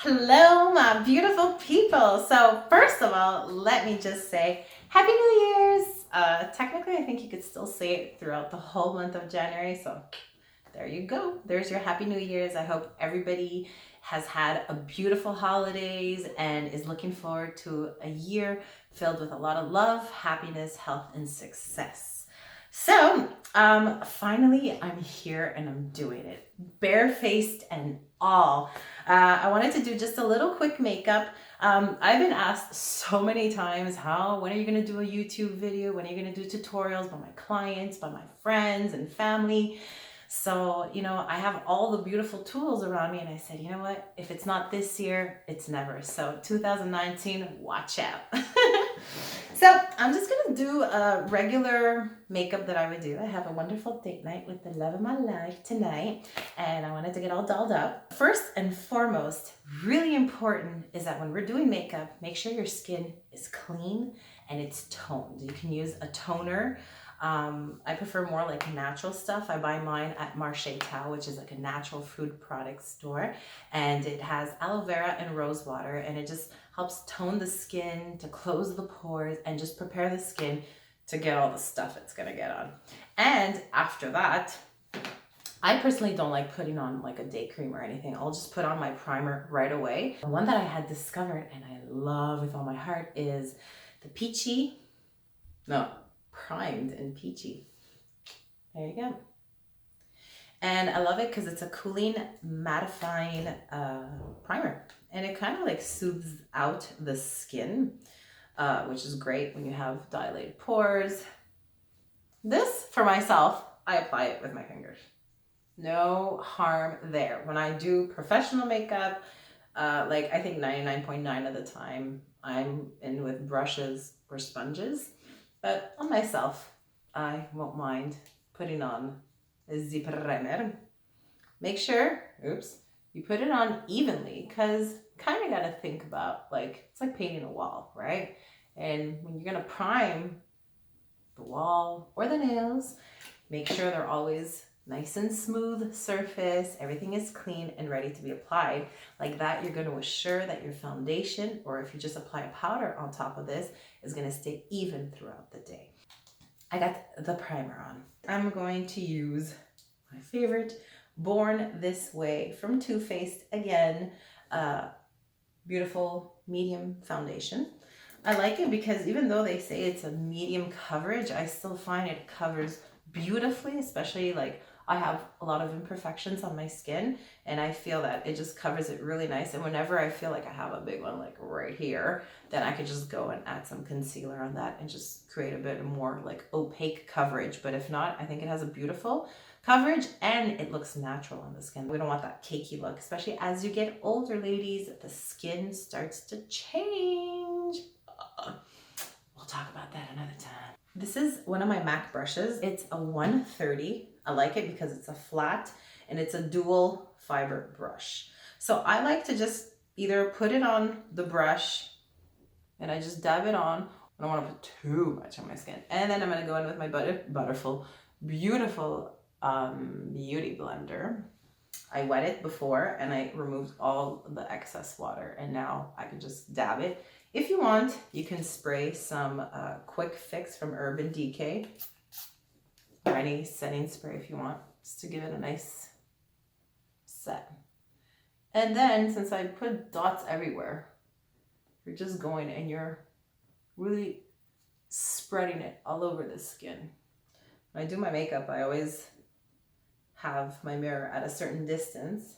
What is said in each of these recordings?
Hello, my beautiful people. So first of all, let me just say Happy New Year's. Technically, I think you could still say it throughout the whole month of January. So there you go. There's your Happy New Year's. I hope everybody has had a beautiful holidays and is looking forward to a year filled with a lot of love, happiness, health, and success. So finally, I'm here and I'm doing it, barefaced and all. I wanted to do just a little quick makeup. I've been asked so many times, when are you going to do a YouTube video? When are you going to do tutorials by my clients, by my friends and family? So, I have all the beautiful tools around me and I said, you know what? If it's not this year, it's never. So 2019, watch out. So I'm just going to do a regular makeup that I would do. I have a wonderful date night with the love of my life tonight and I wanted to get all dolled up. First and foremost, really important is that when we're doing makeup, make sure your skin is clean and it's toned. You can use a toner. I prefer more like natural stuff. I buy mine at Marché Tao, which is like a natural food product store. And it has aloe vera and rose water. And it just helps tone the skin, to close the pores, and just prepare the skin to get all the stuff it's going to get on. And after that, I personally don't like putting on like a day cream or anything. I'll just put on my primer right away. The one that I had discovered and I love with all my heart is the peachy. No. Primed and peachy. There you go. And I love it because it's a cooling, mattifying primer. And it kind of like soothes out the skin, which is great when you have dilated pores. This, for myself, I apply it with my fingers. No harm there. When I do professional makeup, like I think 99.9% of the time, I'm in with brushes or sponges. But on myself, I won't mind putting on the primer. Make sure, you put it on evenly because kind of got to think about it's like painting a wall, right? And when you're going to prime the wall or the nails, make sure they're always nice and smooth surface, everything is clean and ready to be applied. Like that, you're going to assure that your foundation, or if you just apply a powder on top of this, is going to stay even throughout the day. I got the primer on. I'm going to use my favorite Born This Way from Too Faced. Again, beautiful medium foundation. I like it because even though they say it's a medium coverage, I still find it covers beautifully, especially like I have a lot of imperfections on my skin and I feel that it just covers it really nice. And whenever I feel like I have a big one like right here, then I could just go and add some concealer on that and just create a bit more like opaque coverage. But if not, I think it has a beautiful coverage and it looks natural on the skin. We don't want that cakey look, especially as you get older, ladies, the skin starts to change. We'll talk about that another time. This is one of my MAC brushes. It's a 130. I like it because it's a flat and it's a dual fiber brush. So I like to just either put it on the brush and I just dab it on. I don't want to put too much on my skin. And then I'm going to go in with my beautiful beauty blender. I wet it before and I removed all the excess water and now I can just dab it. If you want, you can spray some Quick Fix from Urban Decay or any setting spray if you want, just to give it a nice set. And then since I put dots everywhere, you're just going and you're really spreading it all over the skin. When I do my makeup, I always have my mirror at a certain distance.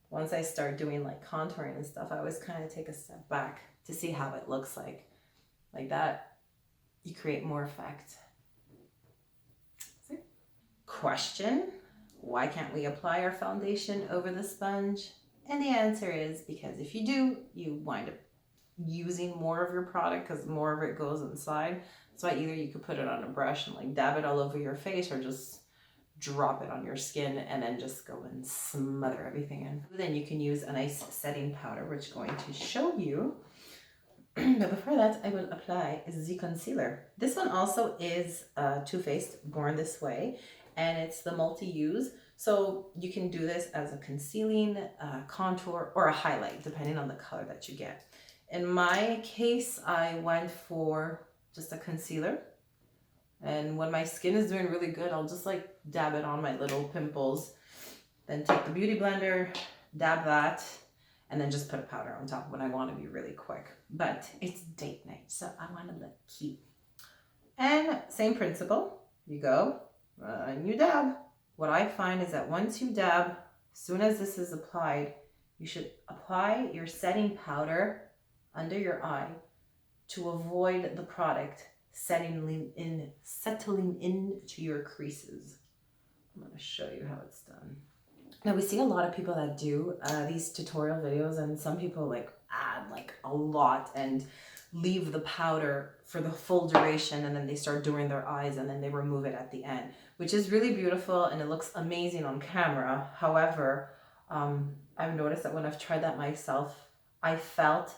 Once I start doing like contouring and stuff, I always kind of take a step back to see how it looks like. Like that, you create more effect. See? Question, why can't we apply our foundation over the sponge? And the answer is because if you do, you wind up using more of your product because more of it goes inside. That's why either you could put it on a brush and like dab it all over your face or just drop it on your skin and then just go and smother everything in. Then you can use a nice setting powder, which I'm going to show you. But before that, I will apply the concealer. This one also is Too Faced Born This Way, and it's the multi-use. So you can do this as a concealing, contour, or a highlight, depending on the color that you get. In my case, I went for just a concealer. And when my skin is doing really good, I'll just like dab it on my little pimples. Then take the beauty blender, dab that, and then just put a powder on top when I want to be really quick. But it's date night, so I want to look cute. And same principle, you go and you dab. What I find is that once you dab, as soon as this is applied, you should apply your setting powder under your eye to avoid the product settling into your creases. I'm going to show you how it's done. Now we see a lot of people that do these tutorial videos, and some people like add like a lot and leave the powder for the full duration, and then they start doing their eyes and then they remove it at the end, which is really beautiful and it looks amazing on camera. However, I've noticed that when I've tried that myself, I felt,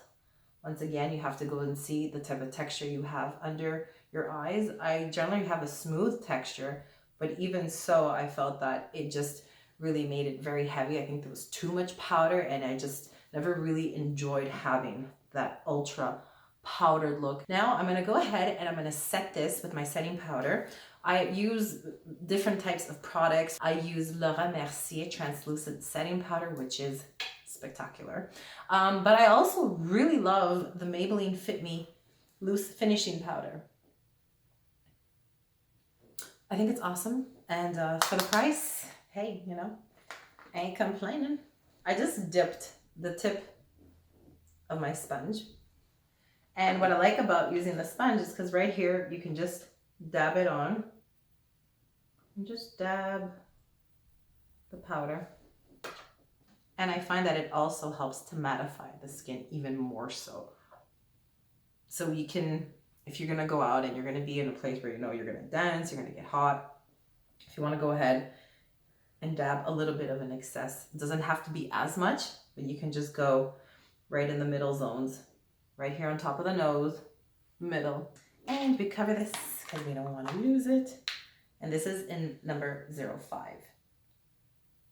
once again, you have to go and see the type of texture you have under your eyes. I generally have a smooth texture, but even so, I felt that it just really made it very heavy. I think there was too much powder, and I just never really enjoyed having that ultra powdered look. Now I'm going to go ahead and I'm going to set this with my setting powder. I use different types of products. I use Laura Mercier translucent setting powder, which is spectacular. But I also really love the Maybelline Fit Me loose finishing powder. I think it's awesome, and for the price, hey, you know, I ain't complaining. I just dipped the tip of my sponge. And what I like about using the sponge is because right here, you can just dab it on. And just dab the powder. And I find that it also helps to mattify the skin even more so. So you can, if you're gonna go out and you're gonna be in a place where you know you're gonna dance, you're gonna get hot, if you wanna go ahead and dab a little bit of an excess. It doesn't have to be as much, but you can just go right in the middle zones. Right here on top of the nose, middle. And we cover this because we don't want to lose it. And this is in number 05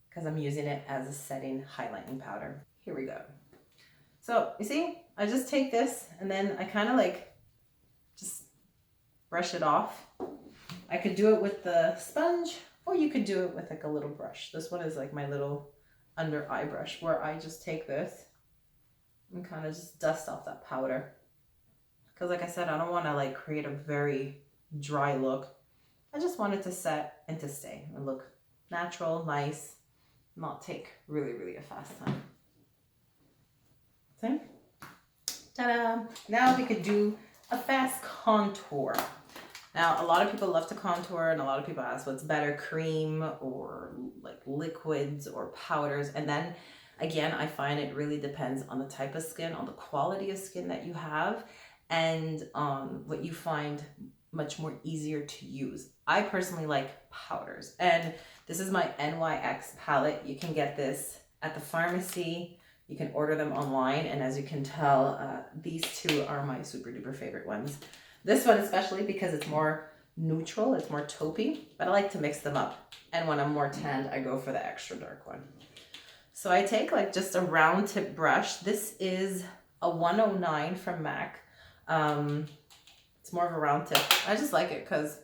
because I'm using it as a setting highlighting powder. Here we go. So you see, I just take this and then I kind of like just brush it off. I could do it with the sponge, or you could do it with like a little brush. This one is like my little under eye brush where I just take this and kind of just dust off that powder. Because like I said, I don't want to like create a very dry look. I just want it to set and to stay and look natural, nice, not take really, really a fast time. See? Ta-da! Now we could do a fast contour. Now, a lot of people love to contour, and a lot of people ask what's better, cream or like liquids or powders. And then again, I find it really depends on the type of skin, on the quality of skin that you have, and what you find much more easier to use. I personally like powders, and this is my NYX palette. You can get this at the pharmacy. You can order them online, and as you can tell, these two are my super duper favorite ones. This one especially because it's more neutral, it's more taupey, but I like to mix them up. And when I'm more tanned, I go for the extra dark one. So I take like just a round tip brush. This is a 109 from MAC. It's more of a round tip. I just like it because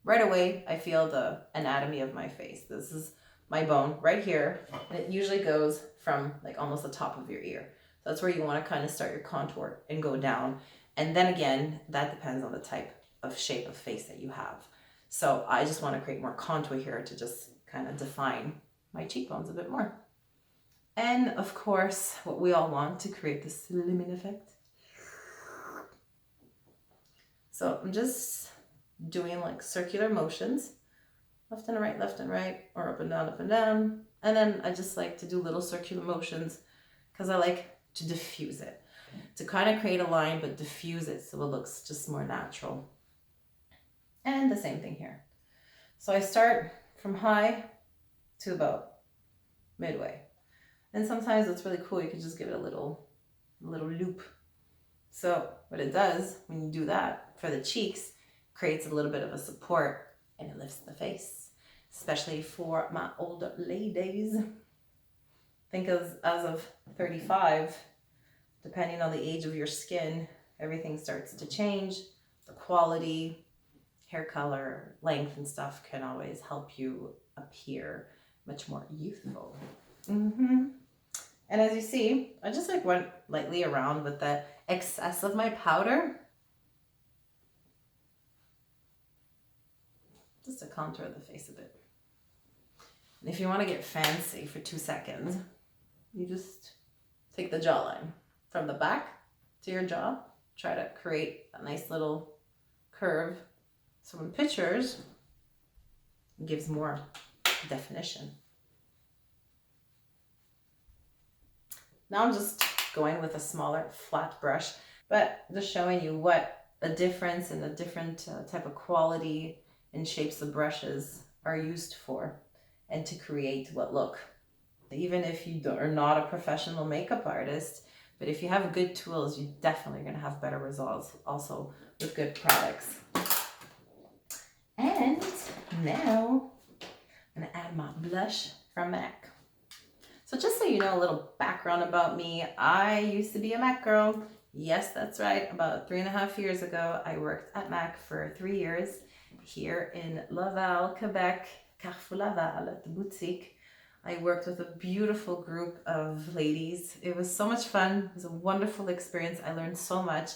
right away I feel the anatomy of my face. This is my bone right here, and it usually goes from like almost the top of your ear. So that's where you want to kind of start your contour and go down. And then again, that depends on the type of shape of face that you have. So I just want to create more contour here to just kind of define my cheekbones a bit more. And of course, what we all want to create the slimming effect. So I'm just doing like circular motions, left and right, or up and down. And then I just like to do little circular motions because I like to diffuse it, to kind of create a line, but diffuse it so it looks just more natural. And the same thing here. So I start from high to about midway. And sometimes it's really cool. You can just give it a little loop. So what it does when you do that for the cheeks, creates a little bit of a support and it lifts the face. especially for my older ladies. I think as of 35, depending on the age of your skin, everything starts to change. The quality, hair color, length and stuff can always help you appear much more youthful. And as you see, I just like went lightly around with the excess of my powder, just to contour the face a bit. And if you want to get fancy for 2 seconds, you just take the jawline from the back to your jaw, try to create a nice little curve. So in pictures, it gives more definition. Now I'm just going with a smaller flat brush, but just showing you what a difference in the different type of quality and shapes the brushes are used for, and to create what look. Even if you are not a professional makeup artist, but if you have good tools, you're definitely going to have better results also with good products. And now I'm going to add my blush from MAC. So just so you know a little background about me, I used to be a MAC girl. Yes, that's right. About 3.5 years ago, I worked at MAC for 3 years here in Laval, Quebec, Carrefour Laval at the boutique. I worked with a beautiful group of ladies. It was so much fun. It was a wonderful experience. I learned so much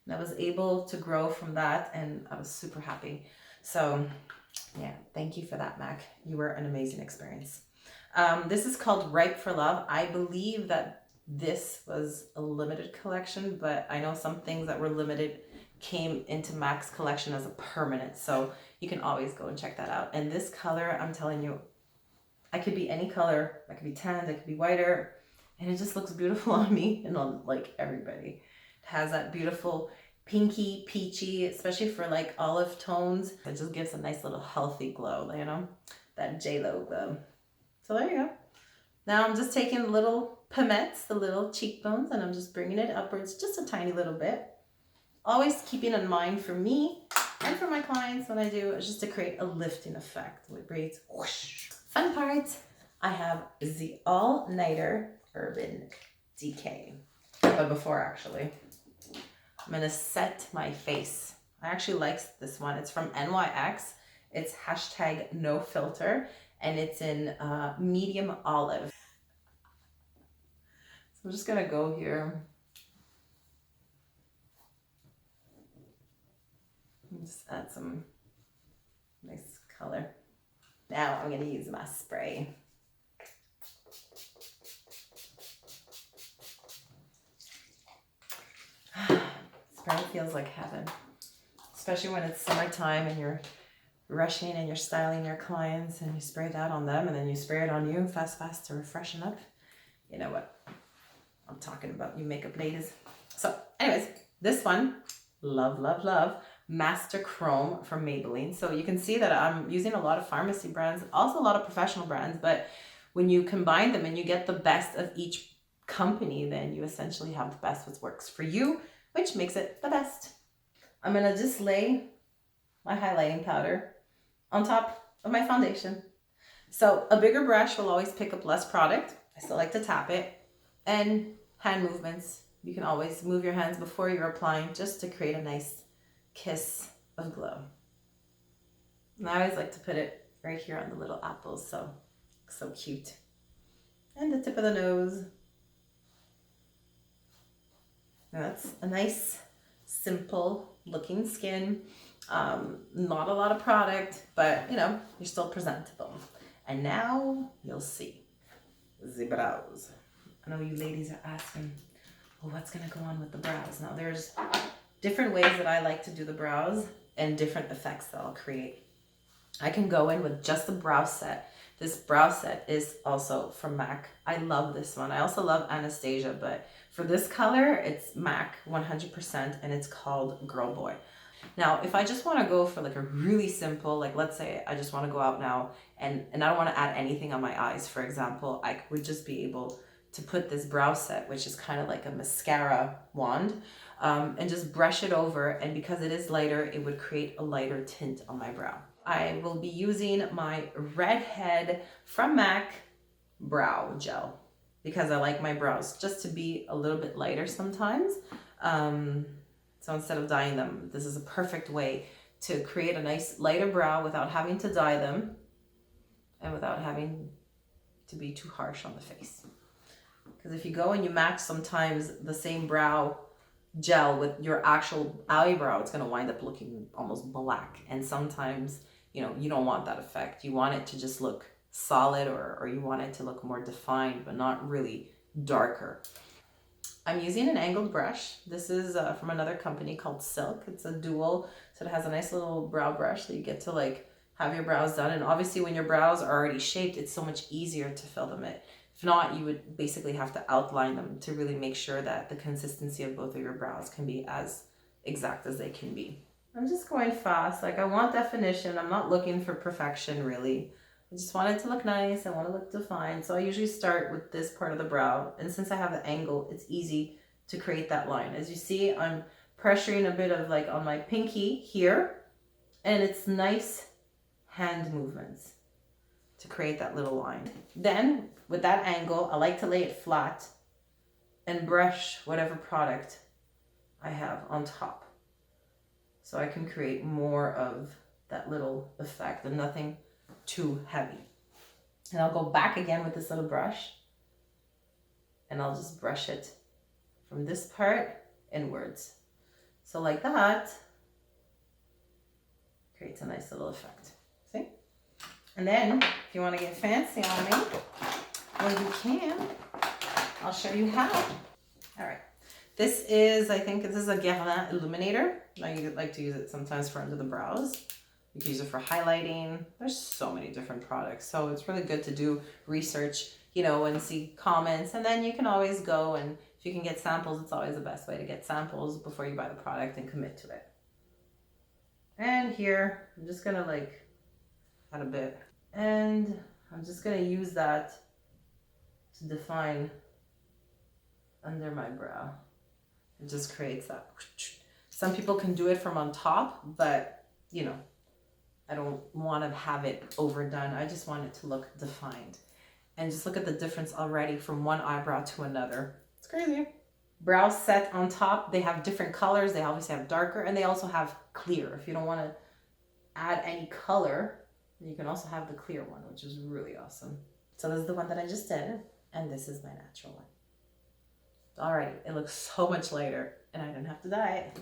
and I was able to grow from that, and I was super happy. So yeah, thank you for that, MAC. You were an amazing experience. This is called Ripe for Love. I believe that this was a limited collection, but I know some things that were limited came into MAC's collection as a permanent. So you can always go and check that out. And this color, I'm telling you, I could be any color. I could be tan, I could be whiter, and it just looks beautiful on me and on like everybody. It has that beautiful pinky, peachy, especially for like olive tones. It just gives a nice little healthy glow, you know, that J-Lo glow. So there you go. Now I'm just taking the little pommettes, the little cheekbones, and I'm just bringing it upwards just a tiny little bit. Always keeping in mind for me and for my clients when I do, it's just to create a lifting effect. It breathes whoosh. Fun part, I have the all-nighter Urban Decay. But before actually, I'm gonna set my face. I actually like this one. It's from NYX. It's #NoFilter, and it's in medium olive. So I'm just gonna go here. Just add some nice color. Now I'm gonna use my spray. Spray feels like heaven, especially when it's summertime and you're rushing and you're styling your clients and you spray that on them and then you spray it on you fast to refreshen up. You know what I'm talking about, you makeup ladies. So anyways, this one, love, love, love. Master Chrome from Maybelline. So you can see that I'm using a lot of pharmacy brands, also a lot of professional brands, but when you combine them and you get the best of each company, then you essentially have the best what works for you, which makes it the best. I'm gonna just lay my highlighting powder on top of my foundation. So a bigger brush will always pick up less product. I still like to tap it. And hand movements. You can always move your hands before you're applying just to create a nice kiss of glow. And I always like to put it right here on the little apples, so cute. And the tip of the nose. And that's a nice, simple looking skin. Not a lot of product, but you know, you're still presentable. And now you'll see the brows. I know you ladies are asking, well, what's gonna go on with the brows? Now there's different ways that I like to do the brows and different effects that I'll create. I can go in with just the brow set. This brow set is also from MAC. I love this one. I also love Anastasia, but for this color, it's MAC 100% and it's called Girl Boy. Now, if I just want to go for like a really simple, like let's say I just want to go out now and I don't want to add anything on my eyes, for example, I would just be able to put this brow set, which is kind of like a mascara wand, and just brush it over. And because it is lighter, it would create a lighter tint on my brow. I will be using my Redhead from MAC brow gel because I like my brows just to be a little bit lighter sometimes. So instead of dyeing them, this is a perfect way to create a nice lighter brow without having to dye them and without having to be too harsh on the face. Because if you go and you match sometimes the same brow gel with your actual eyebrow, it's going to wind up looking almost black. And sometimes, you know, you don't want that effect. You want it to just look solid, or you want it to look more defined, but not really darker. I'm using an angled brush. This is from another company called Silk. It's a dual, so it has a nice little brow brush that you get to like have your brows done. And obviously when your brows are already shaped, it's so much easier to fill them in. If not, you would basically have to outline them to really make sure that the consistency of both of your brows can be as exact as they can be. I'm just going fast. Like, I want definition. I'm not looking for perfection really. I just want it to look nice. I want to look defined. So I usually start with this part of the brow. And since I have the angle, it's easy to create that line. As you see, I'm pressuring a bit of like on my pinky here. And it's nice hand movements to create that little line. Then with that angle, I like to lay it flat and brush whatever product I have on top. So I can create more of that little effect and nothing too heavy. And I'll go back again with this little brush and I'll just brush it from this part inwards. So like that, creates a nice little effect. See? And then if you want to get fancy on me, well, you can. I'll show you how. All right. This is, I think this is a Guerlain illuminator. I like to use it sometimes for under the brows. You can use it for highlighting. There's so many different products. So it's really good to do research, you know, and see comments. And then you can always go, and if you can get samples, it's always the best way to get samples before you buy the product and commit to it. And here, I'm just gonna like add a bit. And I'm just gonna use that to define under my brow. It just creates that. Some people can do it from on top, but you know, I don't want to have it overdone. I just want it to look defined. And just look at the difference already from one eyebrow to another. It's crazy. Brow set on top, they have different colors. They obviously have darker, and they also have clear. If you don't want to add any color, you can also have the clear one, which is really awesome. So this is the one that I just did, and this is my natural one. All right, it looks so much lighter, and I didn't have to dye it.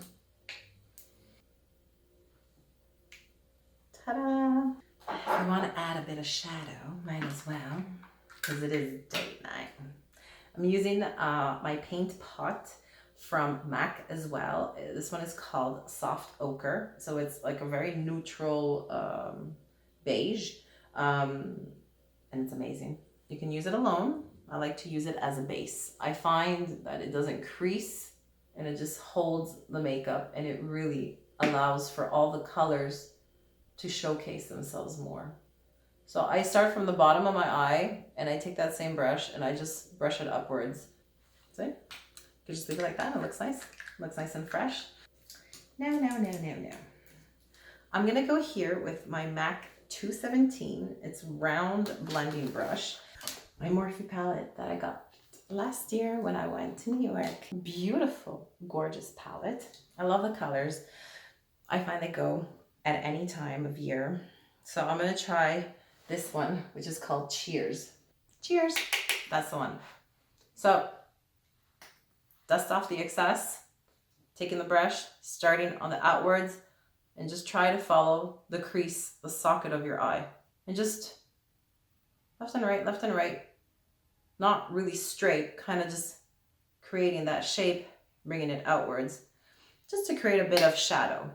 Ta-da! If you want to add a bit of shadow, might as well, because it is date night. I'm using my paint pot from MAC as well. This one is called Soft Ochre. So it's like a very neutral beige, and it's amazing. You can use it alone. I like to use it as a base. I find that it doesn't crease and it just holds the makeup, and it really allows for all the colors to showcase themselves more. So I start from the bottom of my eye and I take that same brush and I just brush it upwards. See? You can just leave it like that. It looks nice. It looks nice and fresh. Now. I'm gonna go here with my MAC 217. It's round blending brush. My Morphe palette that I got last year when I went to New York. Beautiful, gorgeous palette. I love the colors. I find they go at any time of year. So I'm gonna try this one, which is called Cheers. Cheers, that's the one. So dust off the excess, taking the brush, starting on the outwards, and just try to follow the crease, the socket of your eye. And just left and right. Not really straight, kind of just creating that shape, bringing it outwards, just to create a bit of shadow.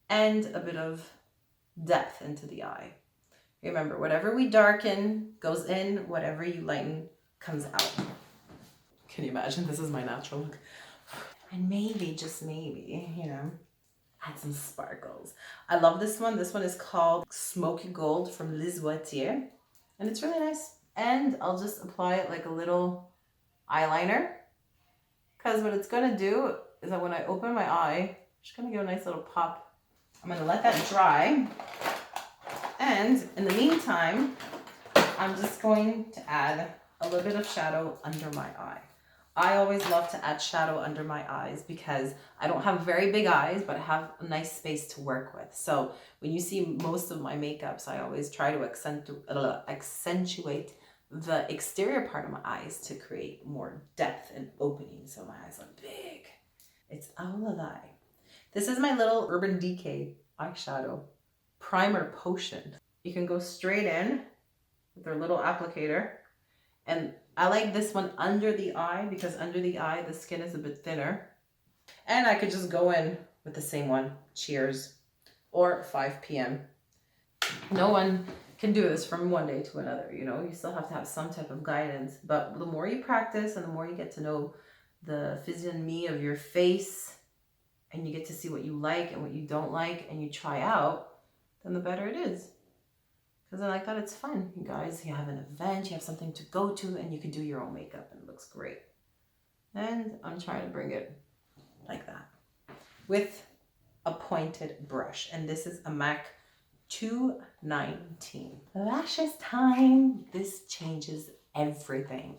And a bit of depth into the eye. Remember, whatever we darken goes in, whatever you lighten comes out. Can you imagine? This is my natural look. And maybe, just maybe, you know, add some sparkles. I love this one. This one is called Smoky Gold from Lise Watier. And it's really nice. And I'll just apply it like a little eyeliner. Because what it's going to do is that when I open my eye, I'm just going to give a nice little pop I'm gonna let that dry. And in the meantime, I'm just going to add a little bit of shadow under my eye. I always love to add shadow under my eyes because I don't have very big eyes, but I have a nice space to work with. So when you see most of my makeups, I always try to accentuate the exterior part of my eyes to create more depth and opening. So my eyes look big. It's Eyelids. This is my little Urban Decay eyeshadow primer potion. You can go straight in with their little applicator. And I like this one under the eye because under the eye, the skin is a bit thinner. And I could just go in with the same one, Cheers, or 5 p.m. No one can do this from one day to another, you know, you still have to have some type of guidance. But the more you practice and the more you get to know the physiognomy of your face and you get to see what you like and what you don't like and you try out, then the better it is. Because I like that it's fun. You guys, you have an event, you have something to go to, and you can do your own makeup and it looks great. And I'm trying to bring it like that with a pointed brush. And this is a MAC 219. Lashes time. This changes everything.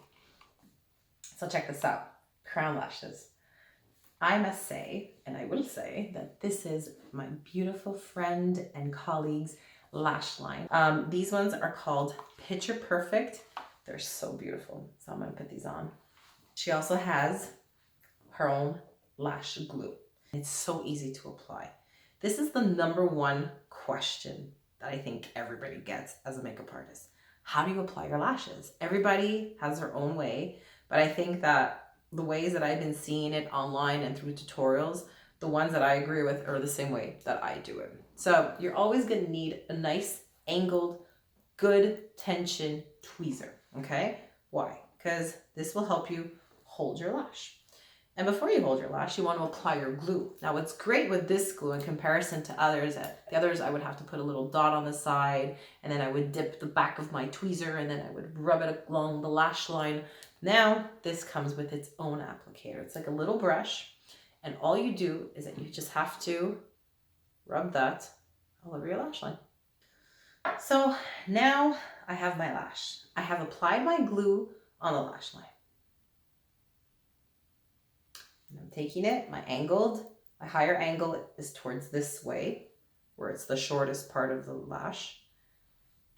So check this out. Crown lashes. I must say, and I will say, that this is my beautiful friend and colleague's lash line. These ones are called Picture Perfect. They're so beautiful. So I'm gonna put these on. She also has her own lash glue. It's so easy to apply. This is the #1 question that I think everybody gets as a makeup artist. How do you apply your lashes? Everybody has their own way, but I think that the ways that I've been seeing it online and through tutorials, the ones that I agree with are the same way that I do it. So you're always gonna need a nice angled, good tension tweezer, okay? Why? Because this will help you hold your lash. And before you hold your lash, you want to apply your glue. Now what's great with this glue in comparison to others, the others I would have to put a little dot on the side and then I would dip the back of my tweezer and then I would rub it along the lash line. Now this comes with its own applicator. It's like a little brush and all you do is that you just have to rub that all over your lash line. So now I have my lash. I have applied my glue on the lash line. And I'm taking it, my higher angle is towards this way, where it's the shortest part of the lash.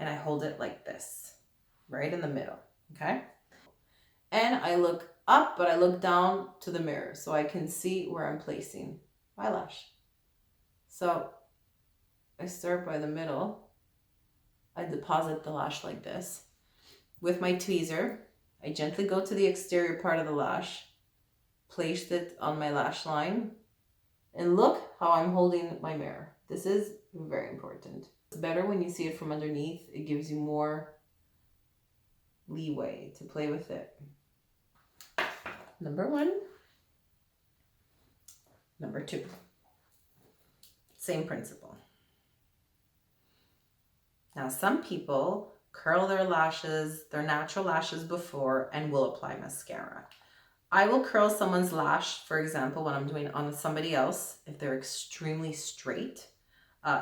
And I hold it like this, right in the middle, okay? And I look up, but I look down to the mirror so I can see where I'm placing my lash. So I start by the middle. I deposit the lash like this. With my tweezer, I gently go to the exterior part of the lash, place it on my lash line, and look how I'm holding my mirror. This is very important. It's better when you see it from underneath. It gives you more leeway to play with it. #1. #2. Same principle. Now some people curl their lashes, their natural lashes before, and will apply mascara. I will curl someone's lash, for example, when I'm doing on somebody else, if they're extremely straight.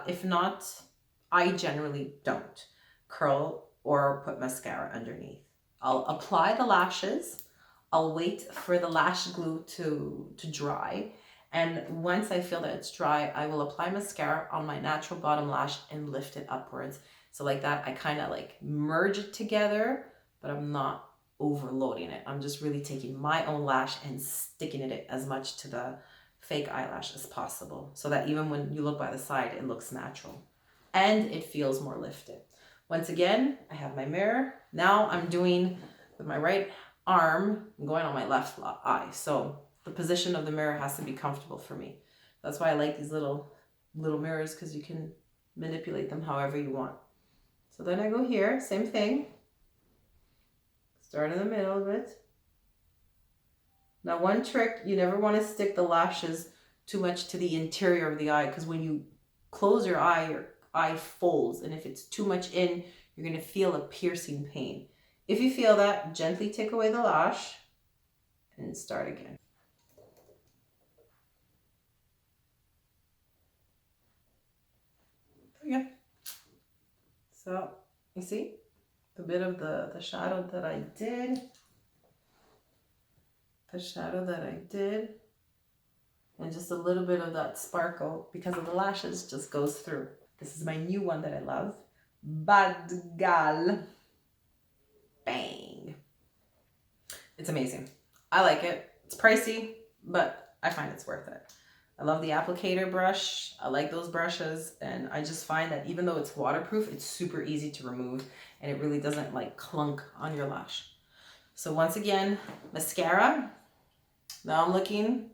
If not, I generally don't curl or put mascara underneath. I'll apply the lashes. I'll wait for the lash glue to dry. And once I feel that it's dry, I will apply mascara on my natural bottom lash and lift it upwards. So like that, I kind of like merge it together, but I'm not overloading it. I'm just really taking my own lash and sticking it as much to the fake eyelash as possible so that even when you look by the side, it looks natural and it feels more lifted. Once again, I have my mirror. Now I'm doing with my right arm, I'm going on my left eye. So the position of the mirror has to be comfortable for me. That's why I like these little mirrors, because you can manipulate them however you want. So then I go here, same thing. Start in the middle of it. Now one trick, you never want to stick the lashes too much to the interior of the eye, because when you close your eye folds, and if it's too much in, you're going to feel a piercing pain. If you feel that, gently take away the lash and start again. Yeah. So you see a bit of the shadow that I did. The shadow that I did. And just a little bit of that sparkle because of the lashes just goes through. This is my new one that I love. Bad Gal. Bang. It's amazing. I like it. It's pricey, but I find it's worth it. I love the applicator brush. I like those brushes, and I just find that even though it's waterproof, it's super easy to remove, and it really doesn't like clunk on your lash. So once again, mascara. Now I'm looking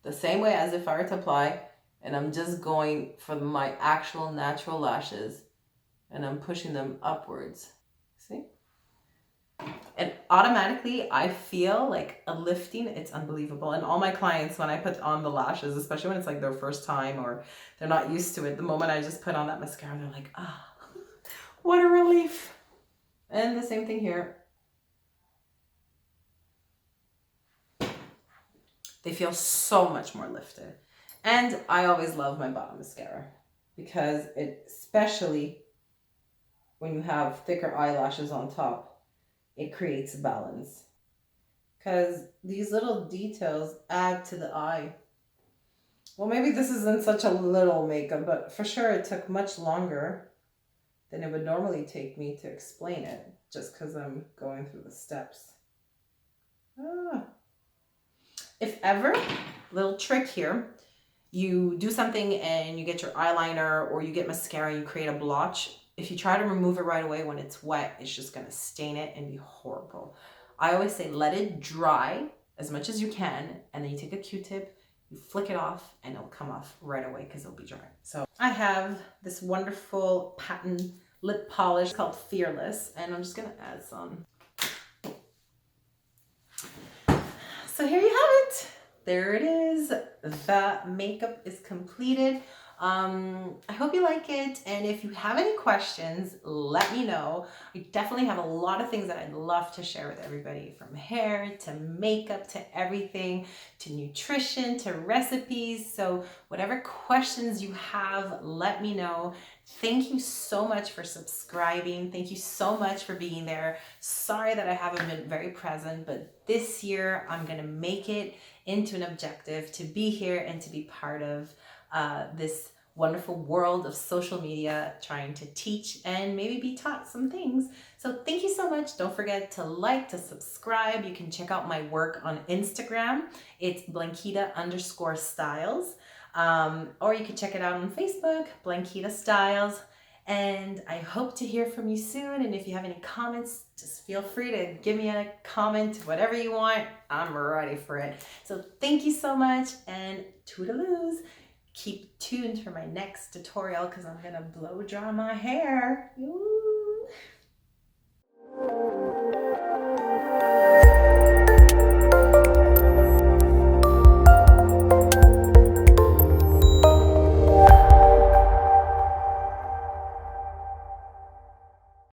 the same way as if I were to apply, and I'm just going for my actual natural lashes, and I'm pushing them upwards. See? And automatically I feel like a lifting. It's unbelievable. And all my clients, when I put on the lashes, especially when it's like their first time or they're not used to it, the moment I just put on that mascara, they're like, ah, what a relief. And the same thing here. They feel so much more lifted. And I always love my bottom mascara because it, especially when you have thicker eyelashes on top, it creates a balance. Because these little details add to the eye. Well, maybe this isn't such a little makeup, but for sure it took much longer than it would normally take me to explain it, just because I'm going through the steps. If ever, little trick here, you do something and you get your eyeliner or you get mascara and you create a blotch, if you try to remove it right away when it's wet, it's just going to stain it and be horrible. I always say let it dry as much as you can, and then you take a Q-tip, you flick it off, and it'll come off right away because it'll be dry. So I have this wonderful patent lip polish called Fearless, and I'm just going to add some. So here you have it. There it is. The makeup is completed. I hope you like it, and if you have any questions, let me know. I definitely have a lot of things that I'd love to share with everybody, from hair to makeup to everything, to nutrition to recipes. So whatever questions you have, let me know. Thank you so much for subscribing. Thank you so much for being there. Sorry that I haven't been very present, but this year I'm gonna make it into an objective to be here and to be part of this wonderful world of social media, trying to teach and maybe be taught some things. So thank you so much. Don't forget to like, to subscribe. You can check out my work on Instagram. It's Blankita_Styles. Or you can check it out on Facebook, Blankita Styles. And I hope to hear from you soon. And if you have any comments, just feel free to give me a comment, whatever you want. I'm ready for it. So thank you so much, and toodaloos. Keep tuned for my next tutorial because I'm going to blow dry my hair. Ooh.